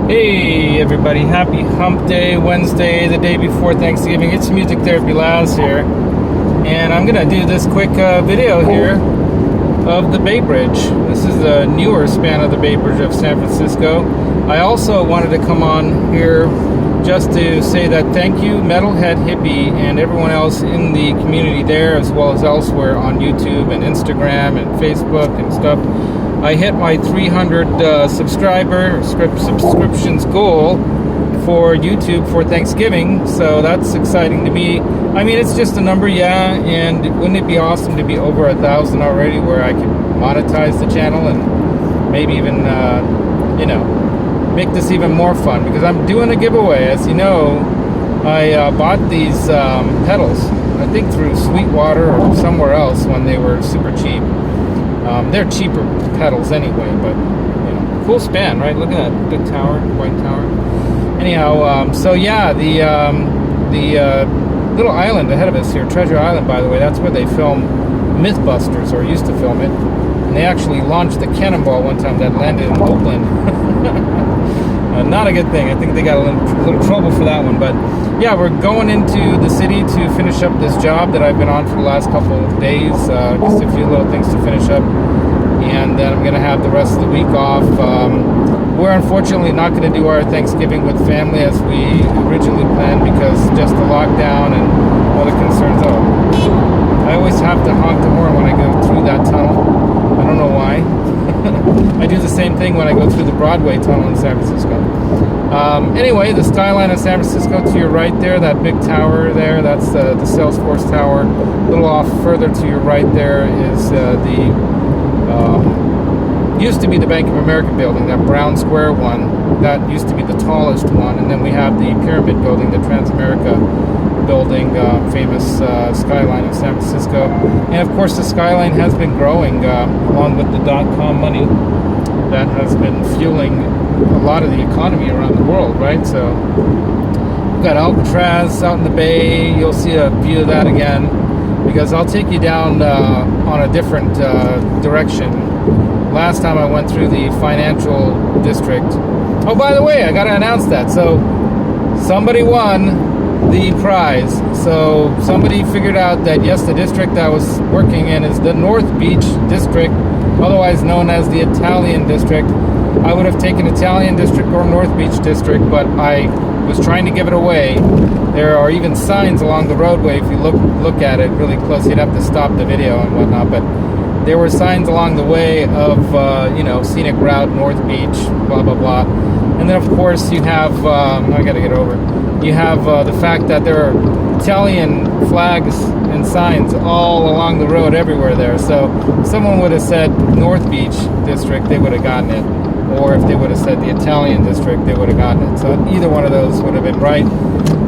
Hey everybody, happy hump day, Wednesday, the day before Thanksgiving. It's Music Therapy Laz here, and I'm gonna do this quick video here of the Bay Bridge. This is the newer span of the Bay Bridge of San Francisco. I also wanted to come on here just to say that thank you Metalhead Hippie and everyone else in the community there, as well as elsewhere on YouTube and Instagram and Facebook and stuff. I hit my 300 subscriptions goal for YouTube for Thanksgiving, so that's exciting to me. I mean, it's just a number, yeah, and wouldn't it be awesome to be over 1,000 already, where I could monetize the channel and maybe even, make this even more fun, because I'm doing a giveaway. As you know, I bought these pedals, I think through Sweetwater or somewhere else when they were super cheap. They're cheaper pedals anyway, but cool span, right? Look at that big tower, white tower. Anyhow, so yeah, the little island ahead of us here, Treasure Island, by the way, that's where they film Mythbusters, or used to film it. And they actually launched the cannonball one time that landed in Oakland. Not a good thing. I think they got a little trouble for that one. But yeah, we're going into the city to finish up this job that I've been on for the last couple of days. Just a few little things to finish up. And then I'm going to have the rest of the week off. We're unfortunately not going to do our Thanksgiving with family as we originally planned, because just the lockdown and all the concerns. Oh, I always have to honk the horn when I go through that tunnel. I don't know why. I do the same thing when I go through the Broadway tunnel in San Francisco. Anyway, the skyline of San Francisco to your right there, that big tower there, that's the Salesforce Tower. A little off further to your right there is used to be the Bank of America building, that brown square one. That used to be the tallest one. And then we have the Pyramid building, the Transamerica building, famous skyline of San Francisco. And of course the skyline has been growing along with the .com money that has been fueling a lot of the economy around the world, right? So we've got Alcatraz out in the bay. You'll see a view of that again, because I'll take you down on a different direction. Last time I went through the financial district. Oh, by the way, I gotta announce that. So somebody won the prize. So somebody figured out that, yes, the district I was working in is the North Beach district, otherwise known as the Italian district. I would have taken Italian district or North Beach district, but I was trying to give it away. There are even signs along the roadway. If you look at it really close, you'd have to stop the video and whatnot, but there were signs along the way of scenic route, North Beach, blah blah blah. And then of course you have I gotta get over. You have the fact that there are Italian flags and signs all along the road everywhere there. So someone would have said North Beach district, they would have gotten it. Or if they would have said the Italian district, they would have gotten it. So either one of those would have been right.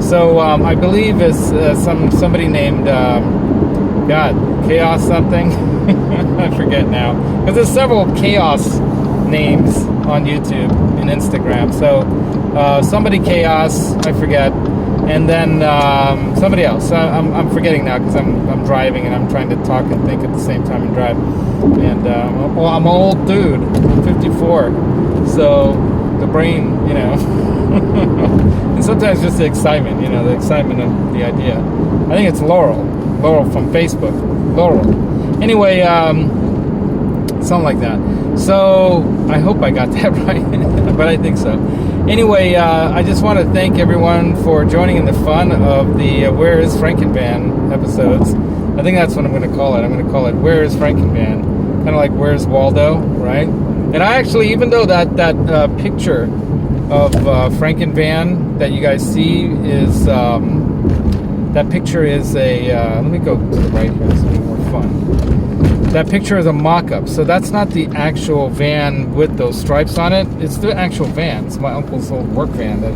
So I believe it's somebody named Chaos something. I forget now, because there's several Chaos names on YouTube and Instagram. So somebody Chaos, I forget, and then somebody else. I'm forgetting now, because I'm driving and I'm trying to talk and think at the same time and drive. And I'm an old dude. I'm 54, so the brain, and sometimes just the excitement, the excitement of the idea. I think it's Laurel from Facebook. Laurel. Anyway, something like that. So I hope I got that right, but I think so. Anyway, I just want to thank everyone for joining in the fun of the Where is Frankenvan episodes. I think that's what I'm going to call it. I'm going to call it Where is Frankenvan? Kind of like Where's Waldo, right? And I actually, even though that picture of Frankenvan that you guys see is, that picture is a, let me go to the right here, so it'll be more fun. That picture is a mock-up, so that's not the actual van with those stripes on it. It's the actual van. It's my uncle's old work van that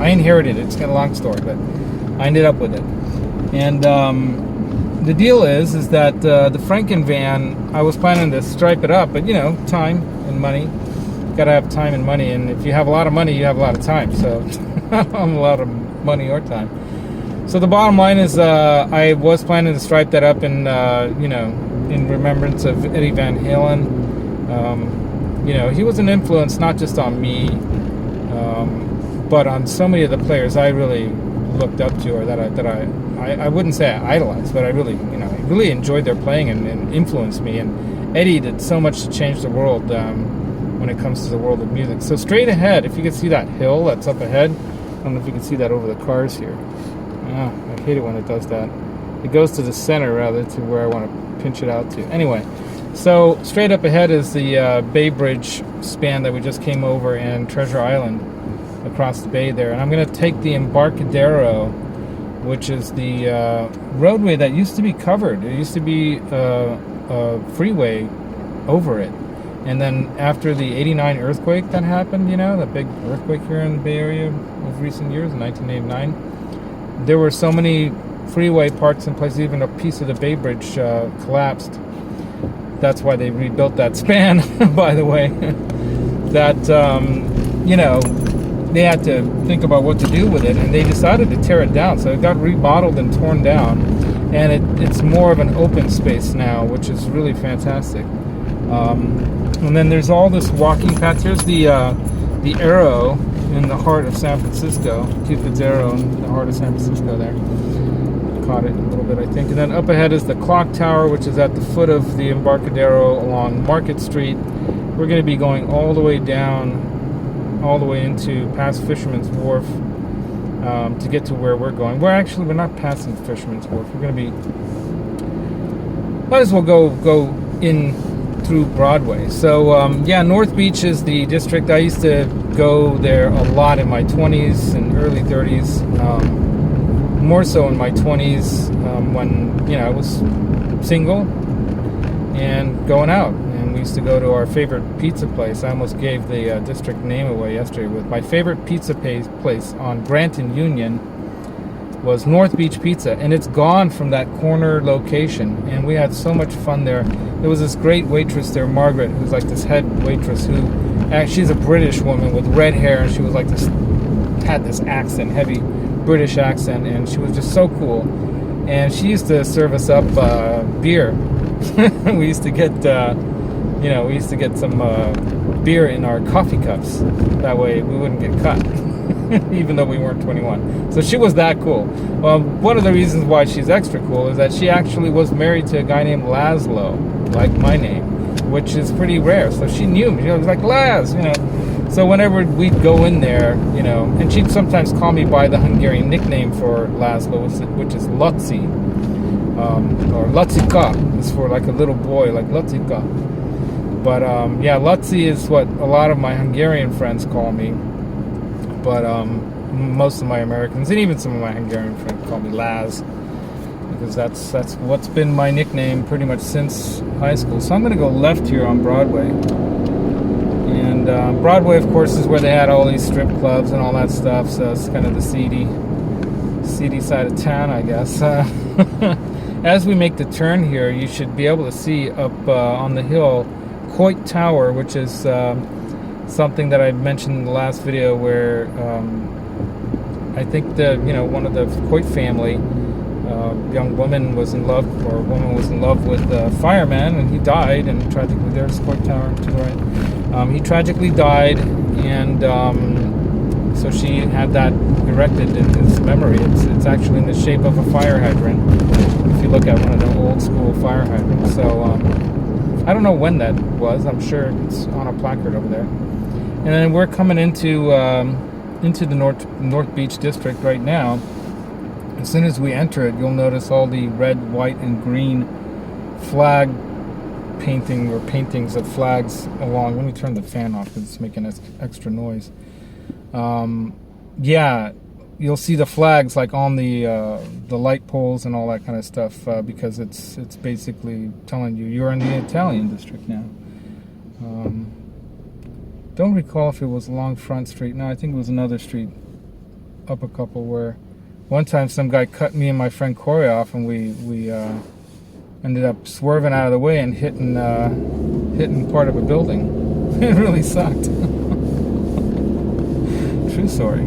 I inherited. It's kind of a long story, but I ended up with it. And the deal is that the Franken van, I was planning to stripe it up, but time and money. Gotta have time and money, and if you have a lot of money, you have a lot of time. So I don't have a lot of money or time. So the bottom line is, I was planning to stripe that up in, in remembrance of Eddie Van Halen. He was an influence not just on me, But on so many of the players I really looked up to, or that I wouldn't say I idolized, but I really, really enjoyed their playing and influenced me. And Eddie did so much to change the world when it comes to the world of music. So straight ahead, if you can see that hill that's up ahead, I don't know if you can see that over the cars here. I hate it when it does that. It goes to the center rather to where I want to pinch it out to. Anyway, so straight up ahead is the Bay Bridge span that we just came over, and Treasure Island across the bay there. And I'm going to take the Embarcadero, which is the roadway that used to be covered. It used to be a freeway over it. And then after the 89 earthquake that happened, the big earthquake here in the Bay Area of recent years, in 1989, there were so many freeway parts in places, even a piece of the Bay Bridge collapsed. That's why they rebuilt that span, by the way, that, they had to think about what to do with it, and they decided to tear it down. So it got rebottled and torn down, and it's more of an open space now, which is really fantastic. And then there's all this walking path. Here's the arrow in the heart of San Francisco, Cupid's arrow in the heart of San Francisco there. Caught it a little bit, I think. And then up ahead is the clock tower, which is at the foot of the Embarcadero along Market Street. We're going to be going all the way down, all the way into past Fisherman's Wharf to get to where we're going. We're not passing Fisherman's Wharf. We're going to be, might as well go in through Broadway. So North Beach is the district. I used to go there a lot in my 20s and early 30s. More so in my 20s when I was single and going out, and we used to go to our favorite pizza place. I almost gave the district name away yesterday. With my favorite pizza place on Grant and Union was North Beach Pizza, and it's gone from that corner location, and we had so much fun there. There was this great waitress there, Margaret, who's like this head waitress, who she's a British woman with red hair, and she was like this, had this accent, heavy British accent, and she was just so cool. And she used to serve us up beer. We used to get some beer in our coffee cups. That way we wouldn't get caught, even though we weren't 21. So she was that cool. One of the reasons why she's extra cool is that she actually was married to a guy named Laszlo, like my name, which is pretty rare. So she knew me. She was like, Laz, So whenever we'd go in there, and she'd sometimes call me by the Hungarian nickname for Laszlo, which is Laci, or Lacika, is for like a little boy, like Lacika. But Laci is what a lot of my Hungarian friends call me. But most of my Americans, and even some of my Hungarian friends, call me Laz, because that's what's been my nickname pretty much since high school. So I'm going to go left here on Broadway. And Broadway, of course, is where they had all these strip clubs and all that stuff, so it's kind of the seedy side of town, I guess. As we make the turn here, you should be able to see up on the hill Coit Tower, which is something that I mentioned in the last video, where I think one of the Coit family, young woman was in love with a fireman, and he died, and tragically, there's Coit Tower to the right. He tragically died, and so she had that erected in his memory. It's actually in the shape of a fire hydrant, if you look at one of the old school fire hydrants. So I don't know when that was. I'm sure it's on a placard over there. And then we're coming into the North Beach district right now. As soon as we enter it, you'll notice all the red, white, and green flag painting or paintings of flags along. Let me turn the fan off because it's making extra noise. You'll see the flags like on the light poles and all that kind of stuff, because it's basically telling you're in the Italian district now. Don't recall if it was along Front Street. No, I think it was another street up a couple, where one time some guy cut me and my friend Corey off, and we ended up swerving out of the way and hitting part of a building. It really sucked. True story.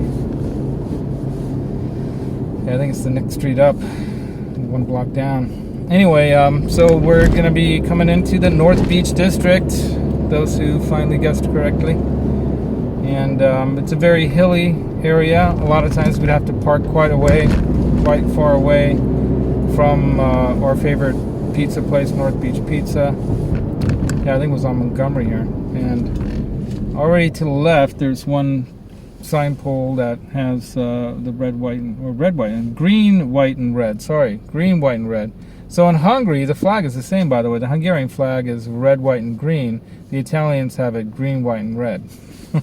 Yeah, I think it's the next street up, one block down. Anyway, so we're going to be coming into the North Beach district, those who finally guessed correctly. And and it's a very hilly area. A lot of times we'd have to park quite far away from our favorite pizza place, North Beach Pizza. Yeah, I think it was on Montgomery here. And already to the left, there's one sign pole that has the green, white, and red. Sorry, green, white, and red. So in Hungary, the flag is the same, by the way. The Hungarian flag is red, white, and green. The Italians have it green, white, and red. So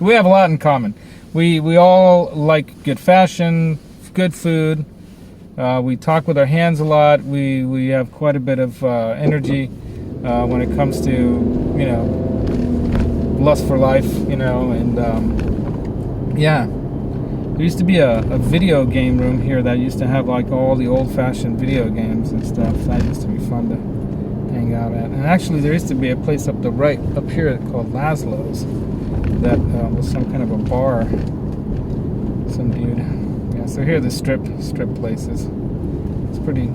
we have a lot in common. We all like good fashion, good food. We talk with our hands a lot. We have quite a bit of energy when it comes to, you know, lust for life, you know, and yeah. There used to be a video game room here that used to have like all the old-fashioned video games and stuff. That used to be fun to hang out at. And actually, there used to be a place up here called Laszlo's that was some kind of a bar. Some dude. Yeah. So here are the strip places. It's pretty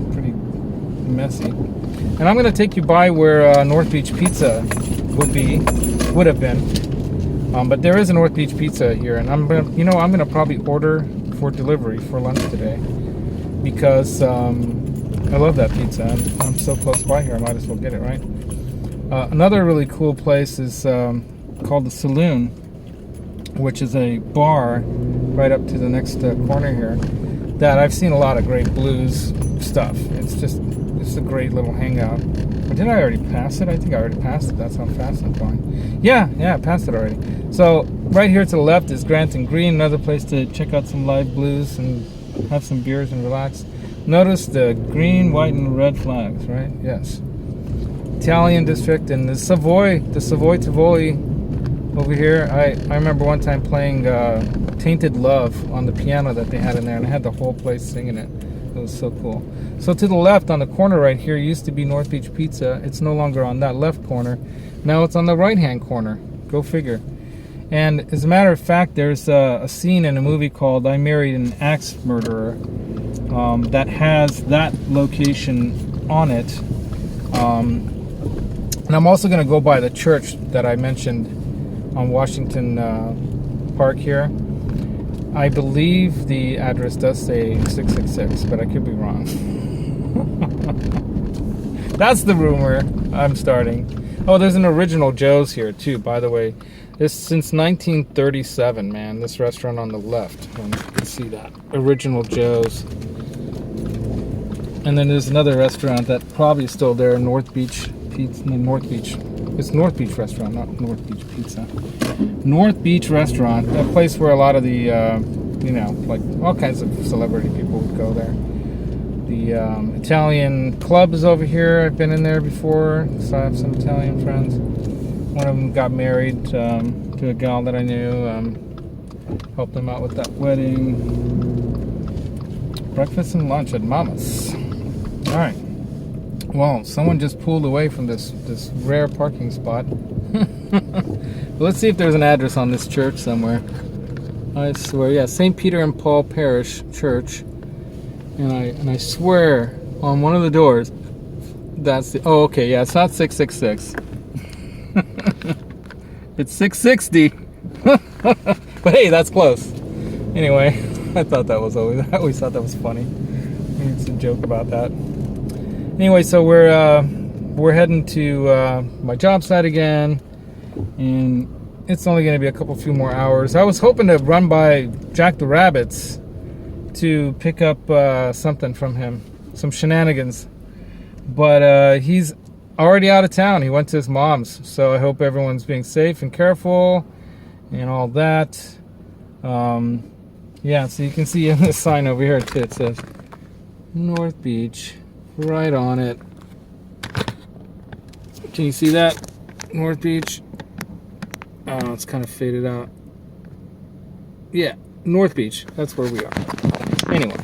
messy. And I'm gonna take you by where North Beach Pizza would have been. But there is a North Beach Pizza here, and I'm gonna probably order for delivery for lunch today because I love that pizza. I'm so close by here, I might as well get it, right? Another really cool place is called the Saloon, which is a bar right up to the next corner here. That I've seen a lot of great blues stuff. It's a great little hangout. Or did I already pass it? I think I already passed it. That's how fast I'm going. Yeah, I passed it already. So right here to the left is Grant and Green, another place to check out some live blues and have some beers and relax. Notice the green, white, and red flags, right? Yes. Italian district and the Savoy Tivoli over here. I remember one time playing Tainted Love on the piano that they had in there, and I had the whole place singing it. It was so cool. So to the left on the corner right here used to be North Beach Pizza. It's no longer on that left corner. Now it's on the right-hand corner. Go figure. And as a matter of fact, there's a scene in a movie called I Married an Axe Murderer that has that location on it. And I'm also going to go by the church that I mentioned on Washington Park here. I believe the address does say 666, but I could be wrong. That's the rumor I'm starting. Oh, there's an Original Joe's here too, by the way. This since 1937, man. This restaurant on the left, and you can see that Original Joe's. And then there's another restaurant that probably is still there, North Beach Pizza. No, North Beach. It's North Beach Restaurant, not North Beach Pizza. North Beach Restaurant, a place where a lot of the, like all kinds of celebrity people would go there. The Italian club is over here. I've been in there before, so I have some Italian friends. One of them got married to a gal that I knew. Helped them out with that wedding. Breakfast and lunch at Mama's. All right. Well, someone just pulled away from this rare parking spot. Let's see if there's an address on this church somewhere. I swear, yeah, St. Peter and Paul Parish Church. And I swear on one of the doors, that's the. Oh, okay, yeah, it's not 666. It's 660. But hey, that's close. Anyway, I always thought that was funny. It's a joke about that. Anyway, so we're heading to my job site again, and it's only going to be a few more hours. I was hoping to run by Jack the Rabbit's to pick up something from him, some shenanigans, but he's already out of town. He went to his mom's, so I hope everyone's being safe and careful and all that. Yeah, so you can see in this sign over here too, it says North Beach right on it. Can you see that? North Beach. Oh, it's kind of faded out. Yeah, North Beach. That's where we are. Anyway,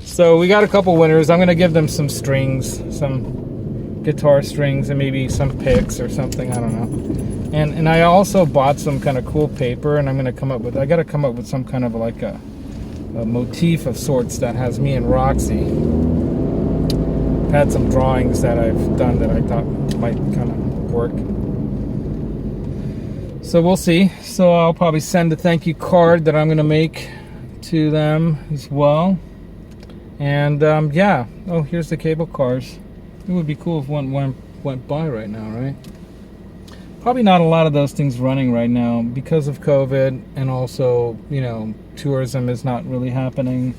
so we got a couple winners. I'm going to give them some strings, some guitar strings, and maybe some picks or something. I don't know. And I also bought some kind of cool paper, and I got to come up with some kind of like a motif of sorts that has me and Roxy. I've had some drawings that I've done that I thought might kind of work. So we'll see. So I'll probably send a thank you card that I'm going to make to them as well. And yeah. Oh, here's the cable cars. It would be cool if one went by right now, right? Probably not a lot of those things running right now because of COVID, and also, you know, tourism is not really happening.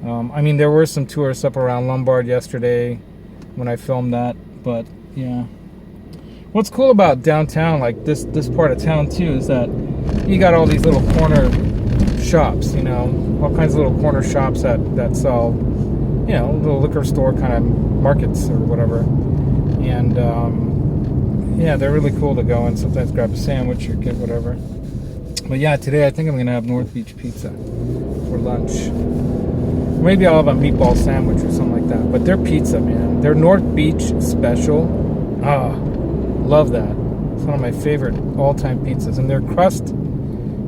I mean, there were some tourists up around Lombard yesterday when I filmed that, but yeah. What's cool about downtown, like this part of town too, is that you got all these little corner shops, you know, all kinds of little corner shops that sell, you know, little liquor store kind of markets or whatever. And yeah, they're really cool to go and sometimes grab a sandwich or get whatever. But yeah, today I think I'm gonna have North Beach pizza for lunch. Maybe I'll have a meatball sandwich or something like that. But their pizza, man, their North Beach special, love that. It's one of my favorite all-time pizzas, and their crust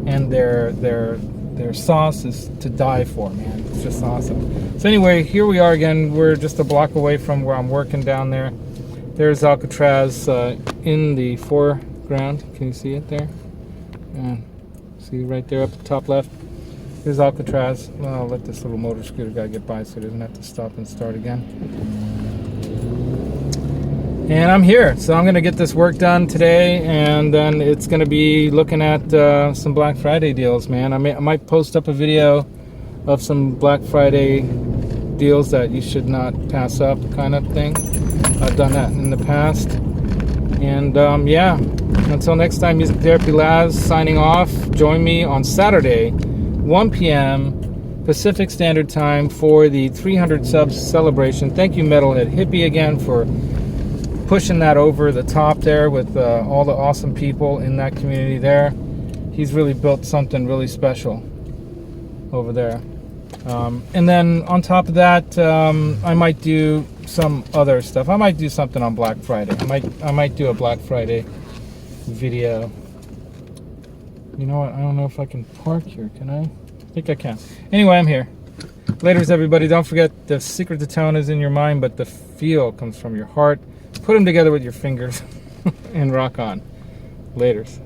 and their sauce is to die for, man. It's just awesome. So anyway, here we are again. We're just a block away from where I'm working down there. There's Alcatraz in the foreground. Can you see it there? See right there up at the top left? Here's Alcatraz. Well, I'll let this little motor scooter guy get by so he doesn't have to stop and start again. And I'm here, so I'm going to get this work done today, and then it's going to be looking at some Black Friday deals, man. I might post up a video of some Black Friday deals that you should not pass up kind of thing. I've done that in the past. And yeah, until next time, Music Therapy Laz signing off. Join me on Saturday, 1 p.m. Pacific Standard Time for the 300 subs celebration. Thank you, Metalhead Hippie, again for pushing that over the top there with all the awesome people in that community there. He's really built something really special over there. And then on top of that, I might do some other stuff. I might do something on Black Friday. I might do a Black Friday video. You know what? I don't know if I can park here. Can I? I think I can. Anyway, I'm here. Laters, everybody. Don't forget, the secret to tone is in your mind, but the feel comes from your heart. Put them together with your fingers and rock on. Laters.